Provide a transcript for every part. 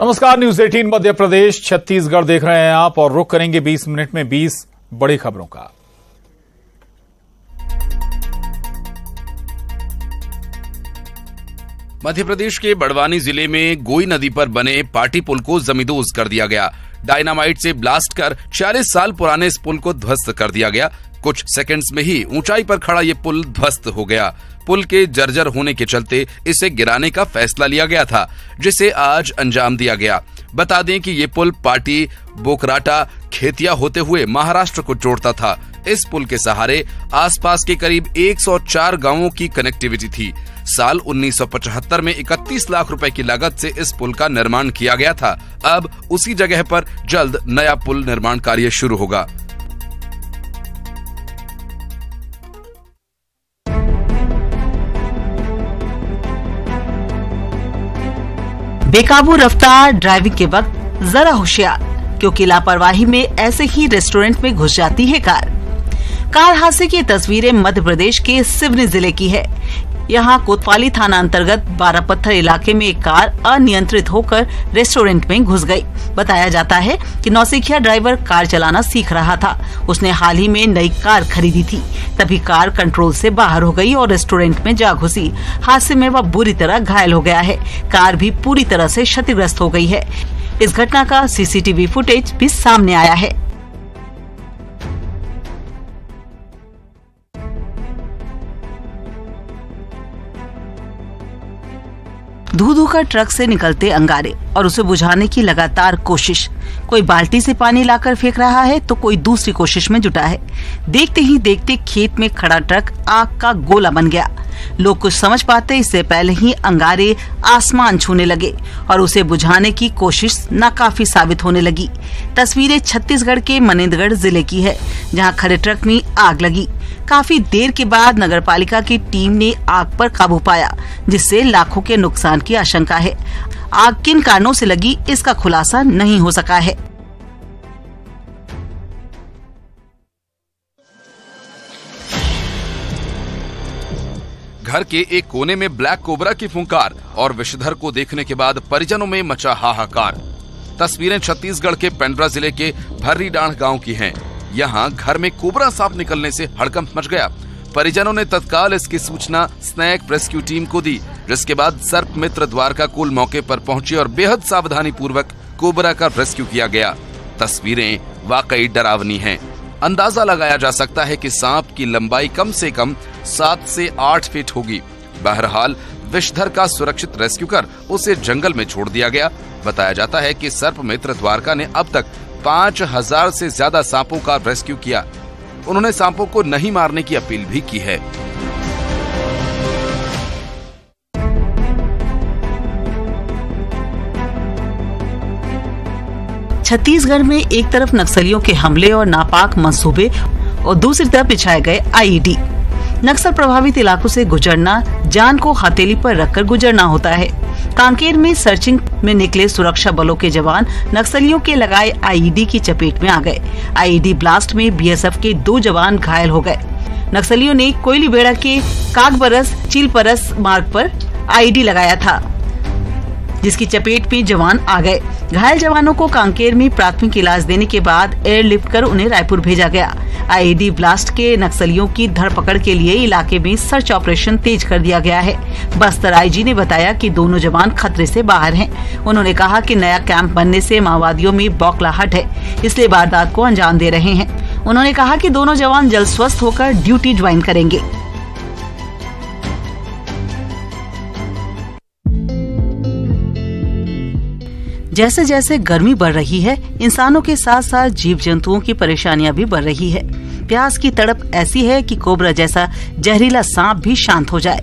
नमस्कार, न्यूज 18 मध्य प्रदेश छत्तीसगढ़ देख रहे हैं आप और रुक करेंगे 20 मिनट में 20 बड़ी खबरों का। मध्य प्रदेश के बड़वानी जिले में गोई नदी पर बने पाटी पुल को जमींदोज कर दिया गया। डायनामाइट से ब्लास्ट कर 40 साल पुराने इस पुल को ध्वस्त कर दिया गया। कुछ सेकंड्स में ही ऊंचाई पर खड़ा ये पुल ध्वस्त हो गया। पुल के जर्जर होने के चलते इसे गिराने का फैसला लिया गया था, जिसे आज अंजाम दिया गया। बता दें कि ये पुल पाटी, बोकराटा, खेतिया होते हुए महाराष्ट्र को जोड़ता था। इस पुल के सहारे आसपास के करीब 104 गांवों की कनेक्टिविटी थी। साल 1975 में 31 लाख रुपए की लागत से इस पुल का निर्माण किया गया था। अब उसी जगह पर जल्द नया पुल निर्माण कार्य शुरू होगा। बेकाबू रफ्तार ड्राइविंग के वक्त जरा होशियार, क्योंकि लापरवाही में ऐसे ही रेस्टोरेंट में घुस जाती है कार। हादसे की तस्वीरें मध्य प्रदेश के सिवनी जिले की है। यहाँ कोतवाली थाना अंतर्गत बारापत्थर इलाके में एक कार अनियंत्रित होकर रेस्टोरेंट में घुस गई। बताया जाता है कि नौसिखिया ड्राइवर कार चलाना सीख रहा था। उसने हाल ही में नई कार खरीदी थी, तभी कार कंट्रोल से बाहर हो गई और रेस्टोरेंट में जा घुसी। हादसे में वह बुरी तरह घायल हो गया है। कार भी पूरी तरह से क्षतिग्रस्त हो गई है। इस घटना का सीसीटीवी फुटेज भी सामने आया है। धू कर ट्रक से निकलते अंगारे और उसे बुझाने की लगातार कोशिश। कोई बाल्टी से पानी लाकर फेंक रहा है तो कोई दूसरी कोशिश में जुटा है। देखते ही देखते खेत में खड़ा ट्रक आग का गोला बन गया। लोग कुछ समझ पाते इससे पहले ही अंगारे आसमान छूने लगे और उसे बुझाने की कोशिश नाकाफी साबित होने लगी। तस्वीरें छत्तीसगढ़ के मनेन्द्रगढ़ जिले की है, जहां खड़े ट्रक में आग लगी। काफी देर के बाद नगरपालिका की टीम ने आग पर काबू पाया, जिससे लाखों के नुकसान की आशंका है। आग किन कारणों से लगी, इसका खुलासा नहीं हो सका है। घर के एक कोने में ब्लैक कोबरा की फुंकार और विषधर को देखने के बाद परिजनों में मचा हाहाकार। तस्वीरें छत्तीसगढ़ के पेंड्रा जिले के भर्रीडांड गांव की हैं। यहाँ घर में कोबरा सांप निकलने से हड़कंप मच गया। परिजनों ने तत्काल इसकी सूचना स्नैक रेस्क्यू टीम को दी, जिसके बाद सर्प मित्र द्वारका कुल मौके पर पहुंची और बेहद सावधानी पूर्वक कोबरा का रेस्क्यू किया गया। तस्वीरें वाकई डरावनी हैं। अंदाजा लगाया जा सकता है कि सांप की लंबाई कम से कम 7 से 8 फीट होगी। बहरहाल विषधर का सुरक्षित रेस्क्यू कर उसे जंगल में छोड़ दिया गया। बताया जाता है कि सर्प मित्र द्वारका ने अब तक 5000 से ज्यादा सांपों का रेस्क्यू किया। उन्होंने सांपों को नहीं मारने की अपील भी की है। छत्तीसगढ़ में एक तरफ नक्सलियों के हमले और नापाक मंसूबे और दूसरी तरफ बिछाए गए आईईडी। नक्सल प्रभावित इलाकों से गुजरना जान को हथेली पर रखकर गुजरना होता है। कांकेर में सर्चिंग में निकले सुरक्षा बलों के जवान नक्सलियों के लगाए आईईडी की चपेट में आ गए। आईईडी ब्लास्ट में बीएसएफ के 2 जवान घायल हो गए। नक्सलियों ने कोयलीबेड़ा के कागबरस चीलपरस मार्ग पर आईईडी लगाया था, जिसकी चपेट में जवान आ गए। घायल जवानों को कांकेर में प्राथमिक इलाज देने के बाद एयरलिफ्ट कर उन्हें रायपुर भेजा गया। आईईडी ब्लास्ट के नक्सलियों की धरपकड़ के लिए इलाके में सर्च ऑपरेशन तेज कर दिया गया है। बस्तर आईजी ने बताया कि दोनों जवान खतरे से बाहर हैं। उन्होंने कहा कि नया कैंप बनने से माओवादियों में बौखलाहट है, इसलिए वारदात को अंजाम दे रहे हैं। उन्होंने कहा कि दोनों जवान जल्द स्वस्थ होकर ड्यूटी ज्वाइन करेंगे। जैसे जैसे गर्मी बढ़ रही है, इंसानों के साथ साथ जीव जंतुओं की परेशानियां भी बढ़ रही है। प्यास की तड़प ऐसी है कि कोबरा जैसा जहरीला सांप भी शांत हो जाए।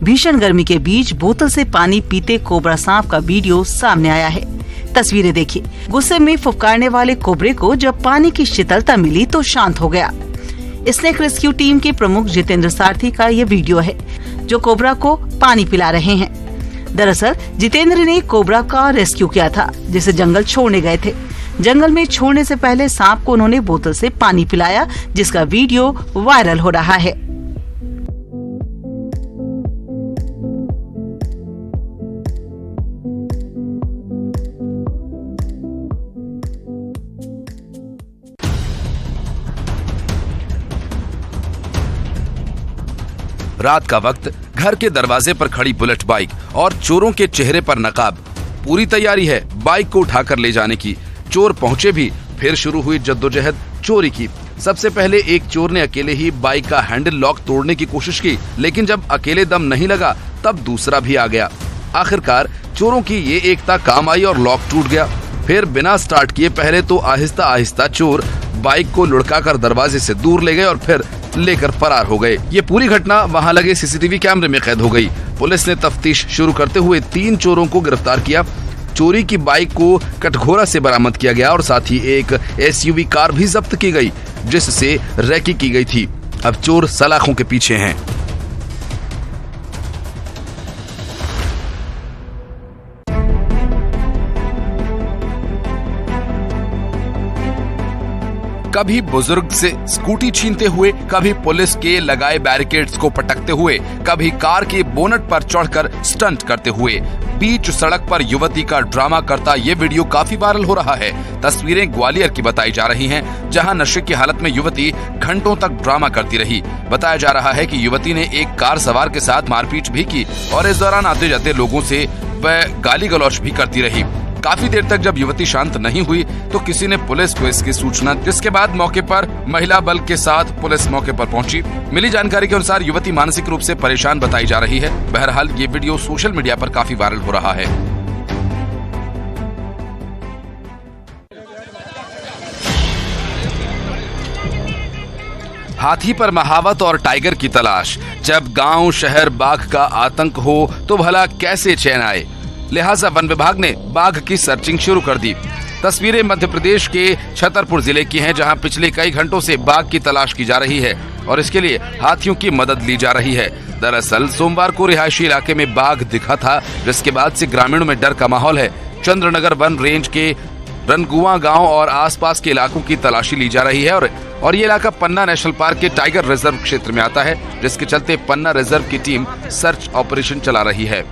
भीषण गर्मी के बीच बोतल से पानी पीते कोबरा सांप का वीडियो सामने आया है। तस्वीरें देखिए। गुस्से में फुफकारने वाले कोबरे को जब पानी की शीतलता मिली तो शांत हो गया। स्नेक रेस्क्यू टीम के प्रमुख जितेंद्र सारथी का ये वीडियो है, जो कोबरा को पानी पिला रहे हैं। दरअसल जितेंद्र ने कोबरा का रेस्क्यू किया था, जिसे जंगल छोड़ने गए थे। जंगल में छोड़ने से पहले सांप को उन्होंने बोतल से पानी पिलाया, जिसका वीडियो वायरल हो रहा है। रात का वक्त, घर के दरवाजे पर खड़ी बुलेट बाइक और चोरों के चेहरे पर नकाब। पूरी तैयारी है बाइक को उठाकर ले जाने की। चोर पहुंचे भी, फिर शुरू हुई जद्दोजहद चोरी की। सबसे पहले एक चोर ने अकेले ही बाइक का हैंडल लॉक तोड़ने की कोशिश की, लेकिन जब अकेले दम नहीं लगा तब दूसरा भी आ गया। आखिरकार चोरों की ये एकता काम आई और लॉक टूट गया। फिर बिना स्टार्ट किए पहले तो आहिस्ता आहिस्ता चोर बाइक को लुढ़काकर दरवाजे से दूर ले गए और फिर लेकर फरार हो गए। ये पूरी घटना वहां लगे सीसीटीवी कैमरे में कैद हो गई। पुलिस ने तफ्तीश शुरू करते हुए 3 चोरों को गिरफ्तार किया। चोरी की बाइक को कटघोरा से बरामद किया गया और साथ ही एक SUV कार भी जब्त की गई, जिससे रैकी की गई थी। अब चोर सलाखों के पीछे हैं। कभी बुजुर्ग से स्कूटी छीनते हुए, कभी पुलिस के लगाए बैरिकेड्स को पटकते हुए, कभी कार के बोनट पर चढ़कर स्टंट करते हुए बीच सड़क पर युवती का ड्रामा करता ये वीडियो काफी वायरल हो रहा है। तस्वीरें ग्वालियर की बताई जा रही हैं, जहां नशे की हालत में युवती घंटों तक ड्रामा करती रही। बताया जा रहा है कि युवती ने एक कार सवार के साथ मारपीट भी की और इस दौरान आते जाते लोगों से वह गाली गलौज भी करती रही। काफी देर तक जब युवती शांत नहीं हुई तो किसी ने पुलिस को इसकी सूचना, जिसके बाद मौके पर महिला बल के साथ पुलिस मौके पर पहुंची। मिली जानकारी के अनुसार युवती मानसिक रूप से परेशान बताई जा रही है। बहरहाल ये वीडियो सोशल मीडिया पर काफी वायरल हो रहा है। हाथी पर महावत और टाइगर की तलाश। जब गांव शहर बाघ का आतंक हो तो भला कैसे चैन आए। लिहाजा वन विभाग ने बाघ की सर्चिंग शुरू कर दी। तस्वीरें मध्य प्रदेश के छतरपुर जिले की हैं, जहां पिछले कई घंटों से बाघ की तलाश की जा रही है और इसके लिए हाथियों की मदद ली जा रही है। दरअसल सोमवार को रिहायशी इलाके में बाघ दिखा था, जिसके बाद से ग्रामीणों में डर का माहौल है। चंद्रनगर वन रेंज के रनगुआ गांव और आसपास के इलाकों की तलाशी ली जा रही है और ये इलाका पन्ना नेशनल पार्क के टाइगर रिजर्व क्षेत्र में आता है, जिसके चलते पन्ना रिजर्व की टीम सर्च ऑपरेशन चला रही है।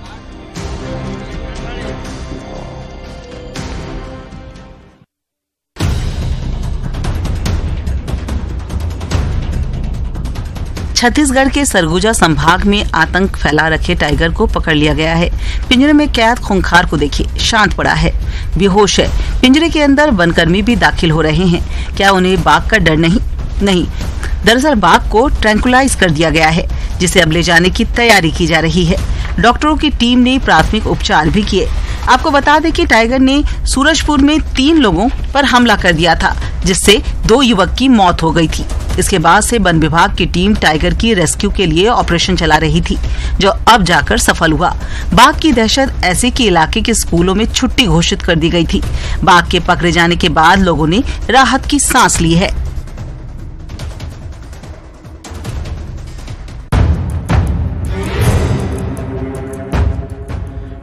छत्तीसगढ़ के सरगुजा संभाग में आतंक फैला रखे टाइगर को पकड़ लिया गया है। पिंजरे में कैद खूंखार को देखिए, शांत पड़ा है, बेहोश है। पिंजरे के अंदर वनकर्मी भी दाखिल हो रहे हैं। क्या उन्हें बाघ का डर नहीं, दरअसल बाघ को ट्रैंकुलाइज कर दिया गया है, जिसे अब ले जाने की तैयारी की जा रही है। डॉक्टरों की टीम ने प्राथमिक उपचार भी किए। आपको बता दें कि टाइगर ने सूरजपुर में 3 लोगों पर हमला कर दिया था, जिससे 2 युवक की मौत हो गई थी। इसके बाद से वन विभाग की टीम टाइगर की रेस्क्यू के लिए ऑपरेशन चला रही थी, जो अब जाकर सफल हुआ। बाघ की दहशत ऐसे कि इलाके के स्कूलों में छुट्टी घोषित कर दी गई थी। बाघ के पकड़े जाने के बाद लोगों ने राहत की सांस ली है।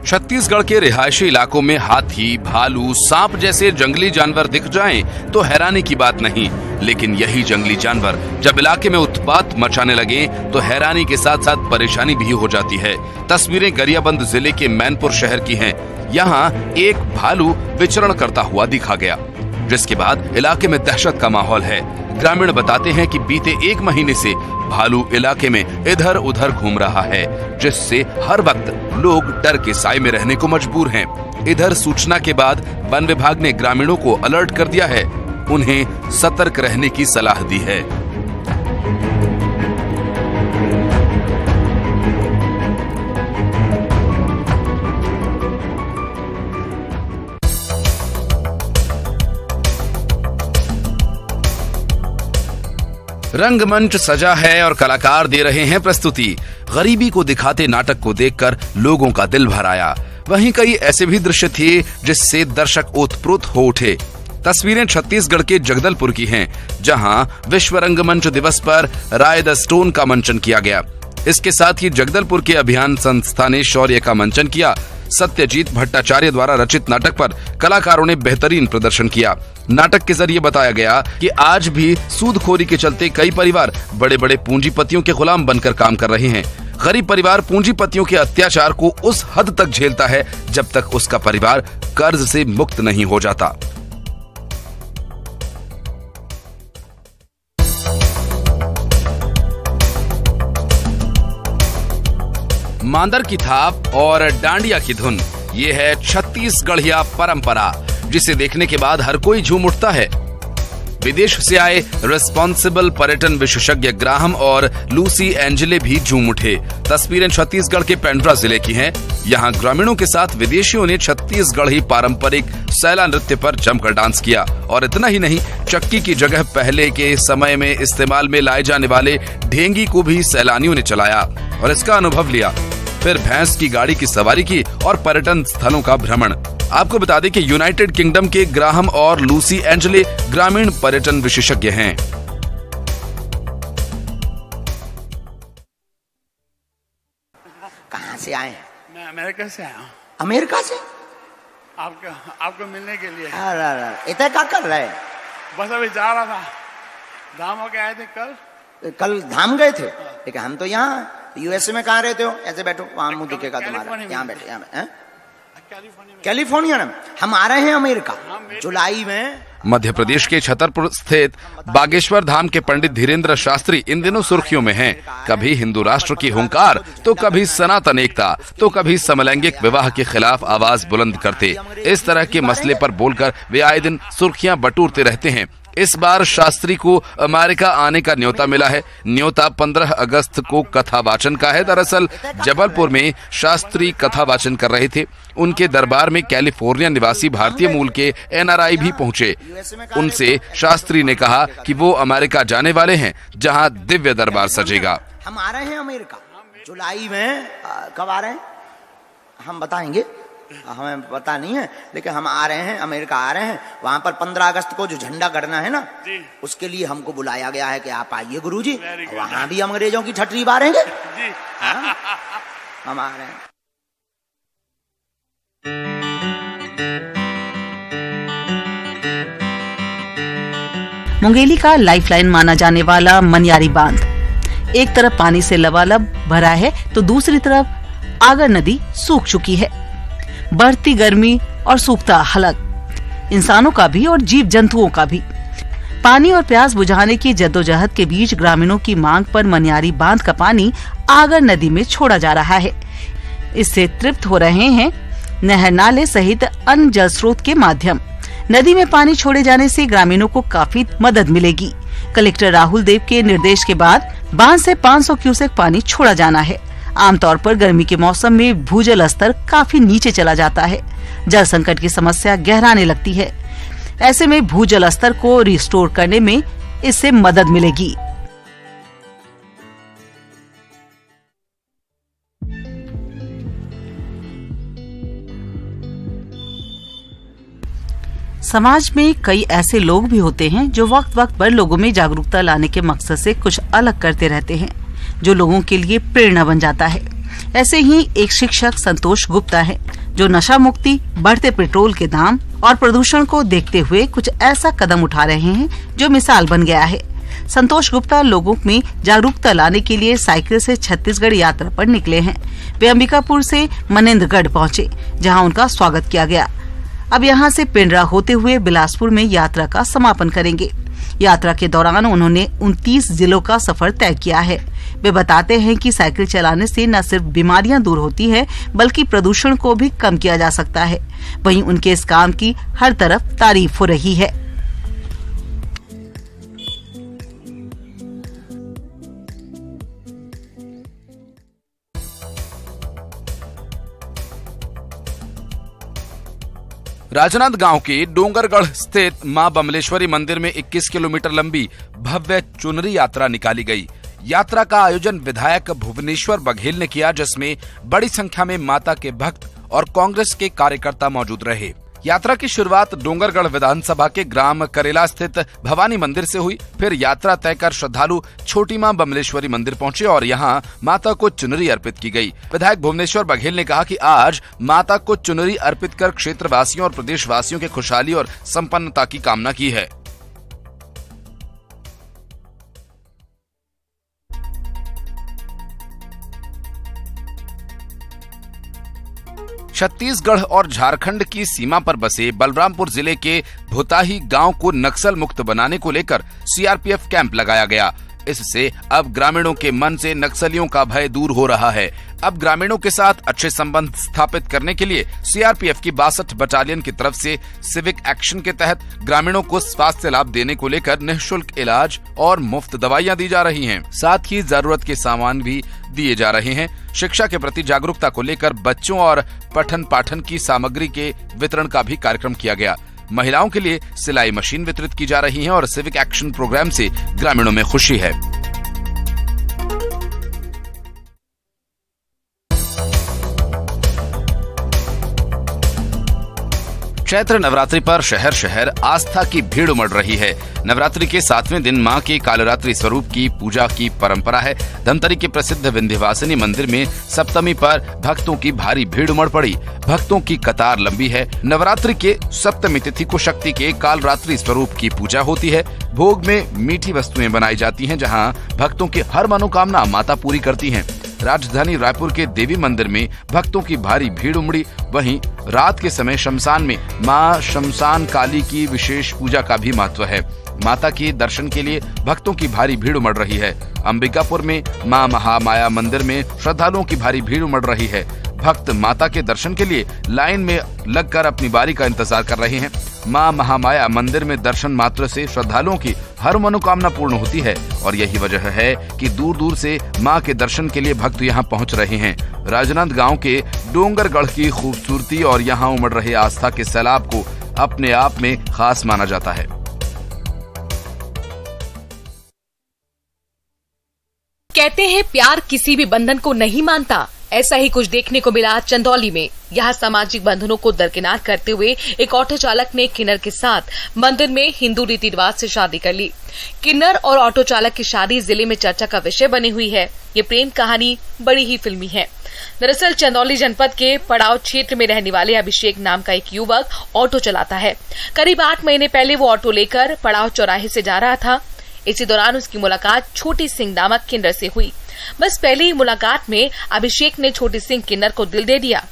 छत्तीसगढ़ के रिहायशी इलाकों में हाथी, भालू, सांप जैसे जंगली जानवर दिख जाएं तो हैरानी की बात नहीं, लेकिन यही जंगली जानवर जब इलाके में उत्पात मचाने लगे तो हैरानी के साथ साथ परेशानी भी हो जाती है। तस्वीरें गरियाबंद जिले के मैनपुर शहर की हैं। यहाँ एक भालू विचरण करता हुआ दिखा गया, जिसके बाद इलाके में दहशत का माहौल है। ग्रामीण बताते हैं कि बीते 1 महीने से भालू इलाके में इधर उधर घूम रहा है, जिससे हर वक्त लोग डर के साए में रहने को मजबूर हैं। इधर सूचना के बाद वन विभाग ने ग्रामीणों को अलर्ट कर दिया है, उन्हें सतर्क रहने की सलाह दी है। रंगमंच सजा है और कलाकार दे रहे हैं प्रस्तुति। गरीबी को दिखाते नाटक को देखकर लोगों का दिल भर आया। वहीं कई ऐसे भी दृश्य थे जिससे दर्शक ओतप्रोत हो उठे। तस्वीरें छत्तीसगढ़ के जगदलपुर की हैं, जहां विश्व रंगमंच दिवस पर राय द स्टोन का मंचन किया गया। इसके साथ ही जगदलपुर के अभियान संस्था ने शौर्य का मंचन किया। सत्यजीत भट्टाचार्य द्वारा रचित नाटक पर कलाकारों ने बेहतरीन प्रदर्शन किया। नाटक के जरिए बताया गया कि आज भी सूदखोरी के चलते कई परिवार बड़े बड़े पूंजीपतियों के गुलाम बनकर काम कर रहे हैं। गरीब परिवार पूंजीपतियों के अत्याचार को उस हद तक झेलता है जब तक उसका परिवार कर्ज से मुक्त नहीं हो जाता। मांदर की थाप और डांडिया की धुन, ये है छत्तीसगढ़िया परंपरा, जिसे देखने के बाद हर कोई झूम उठता है। विदेश से आए रिस्पॉन्सिबल पर्यटन विशेषज्ञ ग्राहम और लूसी एंजेले भी झूम उठे। तस्वीरें छत्तीसगढ़ के पेंड्रा जिले की हैं। यहाँ ग्रामीणों के साथ विदेशियों ने छत्तीसगढ़ी पारंपरिक सैला नृत्य पर जमकर डांस किया। और इतना ही नहीं, चक्की की जगह पहले के समय में इस्तेमाल में लाए जाने वाले ढेंगी को भी सैलानियों ने चलाया और इसका अनुभव लिया। फिर भैंस की गाड़ी की सवारी की और पर्यटन स्थलों का भ्रमण। आपको बता दें कि यूनाइटेड किंगडम के ग्राहम और लूसी एंजेले ग्रामीण पर्यटन विशेषज्ञ हैं। कहाँ से आए हैं? मैं अमेरिका से आया हूँ। अमेरिका से? आपको मिलने के लिए। अरे इतना क्या कर रहे हैं? बस अभी जा रहा था, धाम होके आए थे कल धाम गए थे? लेकिन हम तो यहाँ यूएसए में कहाँ रहते हो? ऐसे बैठो, वहां मुंह दिखेगा तुम्हारा। यहाँ बैठे, यहाँ कैलिफोर्निया में। हम आ रहे हैं अमेरिका जुलाई में। मध्य प्रदेश के छतरपुर स्थित बागेश्वर धाम के पंडित धीरेन्द्र शास्त्री इन दिनों सुर्खियों में हैं। कभी हिंदू राष्ट्र की हुंकार, तो कभी सनातन एकता, तो कभी समलैंगिक विवाह के खिलाफ आवाज बुलंद करते। इस तरह के मसले पर बोलकर वे आए दिन सुर्खियां बटोरते रहते हैं। इस बार शास्त्री को अमेरिका आने का न्योता मिला है। न्योता 15 अगस्त को कथा वाचन का है। दरअसल जबलपुर में शास्त्री कथा वाचन कर रहे थे। उनके दरबार में कैलिफोर्निया निवासी भारतीय मूल के एनआरआई भी पहुंचे। उनसे शास्त्री ने कहा कि वो अमेरिका जाने वाले हैं, जहां दिव्य दरबार सजेगा। हम आ रहे हैं अमेरिका जुलाई में। कब आ रहे हैं हम बताएंगे, हमें पता नहीं है, लेकिन हम आ रहे हैं, अमेरिका आ रहे हैं। वहां पर 15 अगस्त को जो झंडा गड़ना है ना, उसके लिए हमको बुलाया गया है कि आप आइए गुरुजी, वहां भी अंग्रेजों की छटरी बारेंगे। हम आ रहे हैं। मुंगेली का लाइफलाइन माना जाने वाला मनियारी बांध एक तरफ पानी से लबालब भरा है, तो दूसरी तरफ आगर नदी सूख चुकी है। बढ़ती गर्मी और सूखता हलक इंसानों का भी और जीव जंतुओं का भी। पानी और प्यास बुझाने की जद्दोजहद के बीच ग्रामीणों की मांग पर मनियारी बांध का पानी आगर नदी में छोड़ा जा रहा है। इससे तृप्त हो रहे हैं नहर नाले सहित अन्य जल स्रोत के माध्यम। नदी में पानी छोड़े जाने से ग्रामीणों को काफी मदद मिलेगी। कलेक्टर राहुल देव के निर्देश के बाद बांध से 500 क्यूसेक पानी छोड़ा जाना है। आमतौर पर गर्मी के मौसम में भूजल स्तर काफी नीचे चला जाता है। जल संकट की समस्या गहराने लगती है। ऐसे में भूजल स्तर को रिस्टोर करने में इससे मदद मिलेगी। समाज में कई ऐसे लोग भी होते हैं जो वक्त वक्त पर लोगों में जागरूकता लाने के मकसद से कुछ अलग करते रहते हैं, जो लोगों के लिए प्रेरणा बन जाता है। ऐसे ही एक शिक्षक संतोष गुप्ता है, जो नशा मुक्ति, बढ़ते पेट्रोल के दाम और प्रदूषण को देखते हुए कुछ ऐसा कदम उठा रहे हैं जो मिसाल बन गया है। संतोष गुप्ता लोगों में जागरूकता लाने के लिए साइकिल से छत्तीसगढ़ यात्रा पर निकले हैं। वे अंबिकापुर से मनेन्द्रगढ़ पहुँचे, जहाँ उनका स्वागत किया गया। अब यहाँ से पेंड्रा होते हुए बिलासपुर में यात्रा का समापन करेंगे। यात्रा के दौरान उन्होंने 29 जिलों का सफर तय किया है। वे बताते हैं कि साइकिल चलाने से न सिर्फ बीमारियां दूर होती हैं, बल्कि प्रदूषण को भी कम किया जा सकता है। वहीं उनके इस काम की हर तरफ तारीफ हो रही है। राजनांदगांव के डोंगरगढ़ स्थित मां बमलेश्वरी मंदिर में 21 किलोमीटर लंबी भव्य चुनरी यात्रा निकाली गई। यात्रा का आयोजन विधायक भुवनेश्वर बघेल ने किया, जिसमें बड़ी संख्या में माता के भक्त और कांग्रेस के कार्यकर्ता मौजूद रहे। यात्रा की शुरुआत डोंगरगढ़ विधानसभा के ग्राम करेला स्थित भवानी मंदिर से हुई। फिर यात्रा तय कर श्रद्धालु छोटी मां बमलेश्वरी मंदिर पहुंचे और यहां माता को चुनरी अर्पित की गई। विधायक भुवनेश्वर बघेल ने कहा कि आज माता को चुनरी अर्पित कर क्षेत्रवासियों और प्रदेशवासियों के खुशहाली और संपन्नता की कामना की है। छत्तीसगढ़ और झारखंड की सीमा पर बसे बलरामपुर जिले के भुताही गांव को नक्सल मुक्त बनाने को लेकर सीआरपीएफ कैंप लगाया गया। इससे अब ग्रामीणों के मन से नक्सलियों का भय दूर हो रहा है। अब ग्रामीणों के साथ अच्छे संबंध स्थापित करने के लिए सीआरपीएफ की 62 बटालियन की तरफ से सिविक एक्शन के तहत ग्रामीणों को स्वास्थ्य लाभ देने को लेकर निःशुल्क इलाज और मुफ्त दवाइयां दी जा रही हैं। साथ ही जरूरत के सामान भी दिए जा रहे हैं। शिक्षा के प्रति जागरूकता को लेकर बच्चों और पठन पाठन की सामग्री के वितरण का भी कार्यक्रम किया गया। महिलाओं के लिए सिलाई मशीन वितरित की जा रही है और सिविक एक्शन प्रोग्राम से ग्रामीणों में खुशी है। चैत्र नवरात्रि पर शहर शहर आस्था की भीड़ उमड़ रही है। नवरात्रि के 7वें दिन मां के कालरात्रि स्वरूप की पूजा की परंपरा है। धमतरी के प्रसिद्ध विंध्यवासिनी मंदिर में सप्तमी पर भक्तों की भारी भीड़ उमड़ पड़ी। भक्तों की कतार लंबी है। नवरात्रि के सप्तमी तिथि को शक्ति के कालरात्रि स्वरूप की पूजा होती है। भोग में मीठी वस्तुएं बनाई जाती हैं, जहां भक्तों की हर मनोकामना माता पूरी करती हैं। राजधानी रायपुर के देवी मंदिर में भक्तों की भारी भीड़ उमड़ी। वहीं रात के समय शमशान में मां शमशान काली की विशेष पूजा का भी महत्व है। माता के दर्शन के लिए भक्तों की भारी भीड़ उमड़ रही है। अंबिकापुर में मां महामाया मंदिर में श्रद्धालुओं की भारी भीड़ उमड़ रही है। भक्त माता के दर्शन के लिए लाइन में लगकर अपनी बारी का इंतजार कर रहे हैं। मां महामाया मंदिर में दर्शन मात्र से श्रद्धालुओं की हर मनोकामना पूर्ण होती है और यही वजह है कि दूर दूर से मां के दर्शन के लिए भक्त यहां पहुंच रहे हैं। राजनांद गांव के डोंगरगढ़ की खूबसूरती और यहां उमड़ रहे आस्था के सैलाब को अपने आप में खास माना जाता है। कहते हैं प्यार किसी भी बंधन को नहीं मानता। ऐसा ही कुछ देखने को मिला चंदौली में। यहाँ सामाजिक बंधनों को दरकिनार करते हुए एक ऑटो चालक ने किन्नर के साथ मंदिर में हिंदू रीति रिवाज से शादी कर ली। किन्नर और ऑटो चालक की शादी जिले में चर्चा का विषय बनी हुई है। ये प्रेम कहानी बड़ी ही फिल्मी है। दरअसल चंदौली जनपद के पड़ाव क्षेत्र में रहने वाले अभिषेक नाम का एक युवक ऑटो चलाता है। करीब 8 महीने पहले वो ऑटो लेकर पड़ाव चौराहे से जा रहा था। इसी दौरान उसकी मुलाकात छोटी सिंह नामक किन्नर से हुई। बस पहली मुलाकात में अभिषेक ने छोटी सिंह किन्नर को दिल दे दिया।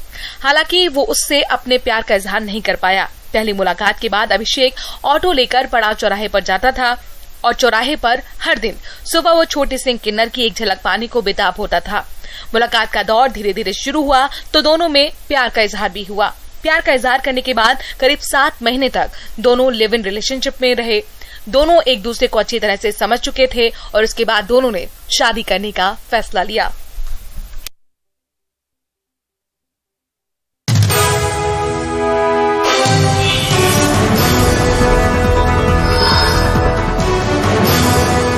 हालांकि वो उससे अपने प्यार का इजहार नहीं कर पाया। पहली मुलाकात के बाद अभिषेक ऑटो लेकर पड़ाव चौराहे पर जाता था और चौराहे पर हर दिन सुबह वो छोटी सिंह किन्नर की एक झलक पाने को बेताब होता था। मुलाकात का दौर धीरे धीरे शुरू हुआ तो दोनों में प्यार का इजहार भी हुआ। प्यार का इजहार करने के बाद करीब 7 महीने तक दोनों लिव इन रिलेशनशिप में रहे। दोनों एक दूसरे को अच्छी तरह से समझ चुके थे और उसके बाद दोनों ने शादी करने का फैसला लिया।